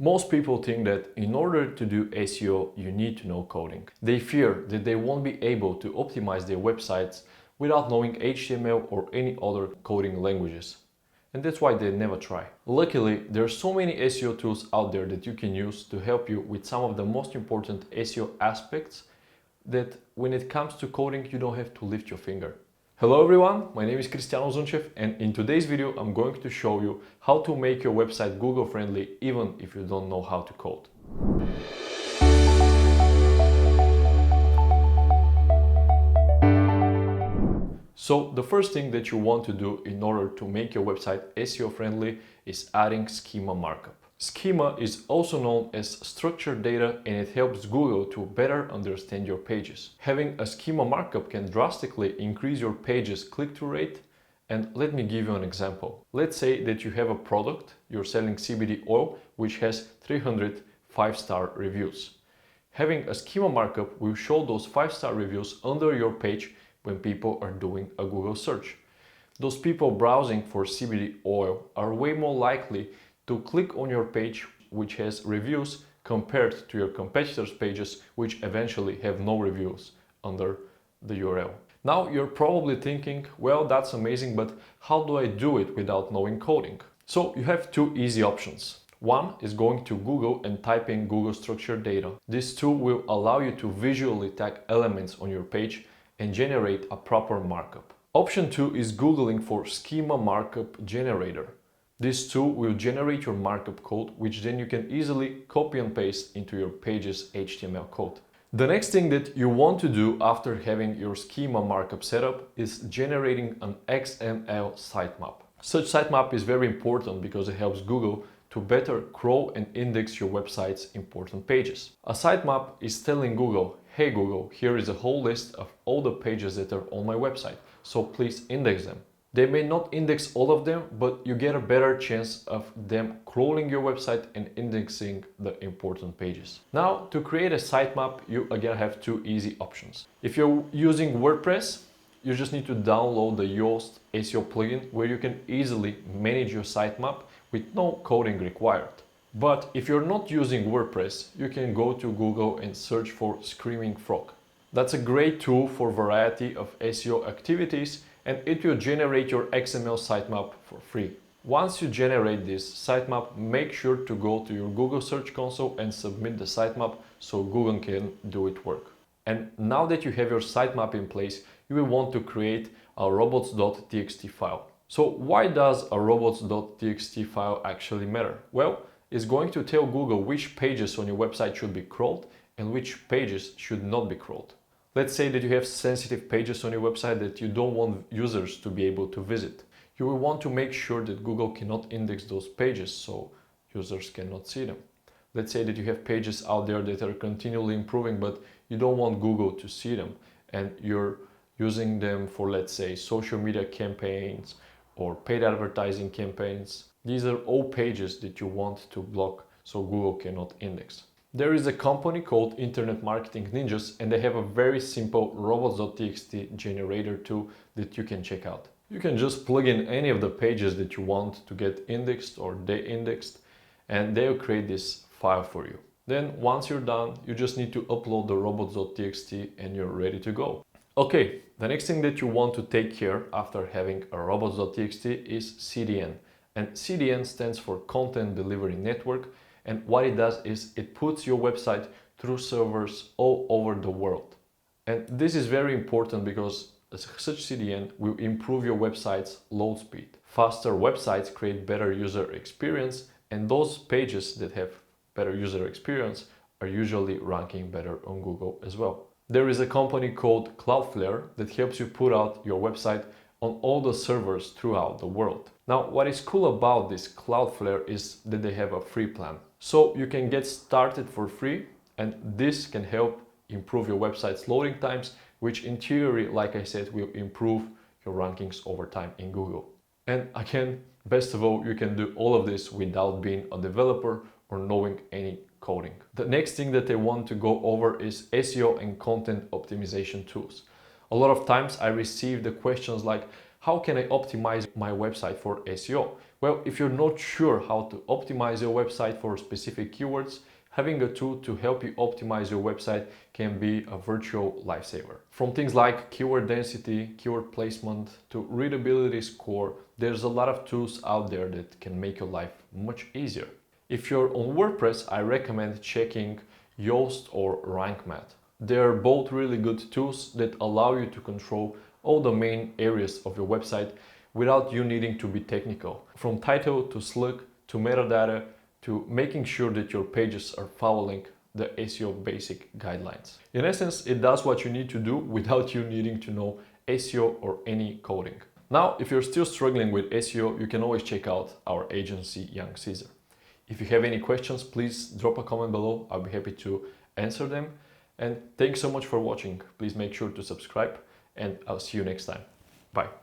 Most people think that in order to do SEO, you need to know coding. They fear that they won't be able to optimize their websites without knowing HTML or any other coding languages. And that's why they never try. Luckily, there are so many SEO tools out there that you can use to help you with some of the most important SEO aspects that when it comes to coding, you don't have to lift your finger. Hello everyone, my name is Cristiano Zunchev, and in today's video I'm going to show you how to make your website Google friendly even if you don't know how to code. So the first thing that you want to do in order to make your website SEO friendly is adding Schema Markup. Schema is also known as structured data, and it helps Google to better understand your pages. Having a Schema Markup can drastically increase your page's click-through rate. And let me give you an example. Let's say that you have a product, you're selling CBD oil, which has 300 5-star reviews. Having a Schema Markup will show those 5-star reviews under your page when people are doing a Google search. Those people browsing for CBD oil are way more likely to click on your page which has reviews compared to your competitors' pages which eventually have no reviews under the URL. Now you're probably thinking, well, that's amazing, but how do I do it without knowing coding? So you have two easy options. One is going to Google and type in Google structured data. This tool will allow you to visually tag elements on your page and generate a proper markup. Option 2 is Googling for Schema Markup Generator. This tool will generate your markup code, which then you can easily copy and paste into your page's HTML code. The next thing that you want to do after having your Schema Markup set up is generating an XML sitemap. Such sitemap is very important because it helps Google to better crawl and index your website's important pages. A sitemap is telling Google, hey Google, here is a whole list of all the pages that are on my website, so please index them. They may not index all of them, but you get a better chance of them crawling your website and indexing the important pages. Now, to create a sitemap, you again have two easy options. If you're using WordPress, you just need to download the Yoast SEO plugin where you can easily manage your sitemap with no coding required. But if you're not using WordPress, you can go to Google and search for Screaming Frog. That's a great tool for a variety of SEO activities, and it will generate your XML sitemap for free. Once you generate this sitemap, make sure to go to your Google Search Console and submit the sitemap so Google can do its work. And now that you have your sitemap in place, you will want to create a Robots.TXT file. So why does a Robots.TXT file actually matter? Well, it's going to tell Google which pages on your website should be crawled and which pages should not be crawled. Let's say that you have sensitive pages on your website that you don't want users to be able to visit. You will want to make sure that Google cannot index those pages so users cannot see them. Let's say that you have pages out there that are continually improving, but you don't want Google to see them, and you're using them for, let's say, social media campaigns or paid advertising campaigns. These are all pages that you want to block so Google cannot index. There is a company called Internet Marketing Ninjas, and they have a very simple Robots.TXT generator tool that you can check out. You can just plug in any of the pages that you want to get indexed or de-indexed, and they'll create this file for you. Then once you're done, you just need to upload the Robots.TXT and you're ready to go. Okay, the next thing that you want to take care after having a Robots.TXT is CDN. And CDN stands for Content Delivery Network. And what it does is it puts your website through servers all over the world. And this is very important because such CDN will improve your website's load speed. Faster websites create better user experience, and those pages that have better user experience are usually ranking better on Google as well. There is a company called Cloudflare that helps you put out your website on all the servers throughout the world. Now, what is cool about this Cloudflare is that they have a free plan. So you can get started for free, and this can help improve your website's loading times, which in theory, like I said, will improve your rankings over time in Google. And again, best of all, you can do all of this without being a developer or knowing any coding. The next thing that I want to go over is SEO and content optimization tools. A lot of times I receive the questions like, How can I optimize my website for SEO? Well, if you're not sure how to optimize your website for specific keywords, having a tool to help you optimize your website can be a virtual lifesaver. From things like keyword density, keyword placement, to readability score, there's a lot of tools out there that can make your life much easier. If you're on WordPress, I recommend checking Yoast or Rank Math. They're both really good tools that allow you to control all the main areas of your website without you needing to be technical. From title to slug to metadata to making sure that your pages are following the SEO basic guidelines. In essence, it does what you need to do without you needing to know SEO or any coding. Now, if you're still struggling with SEO, you can always check out our agency, Young Caesar. If you have any questions, please drop a comment below. I'll be happy to answer them. And thanks so much for watching. Please make sure to subscribe, and I'll see you next time. Bye.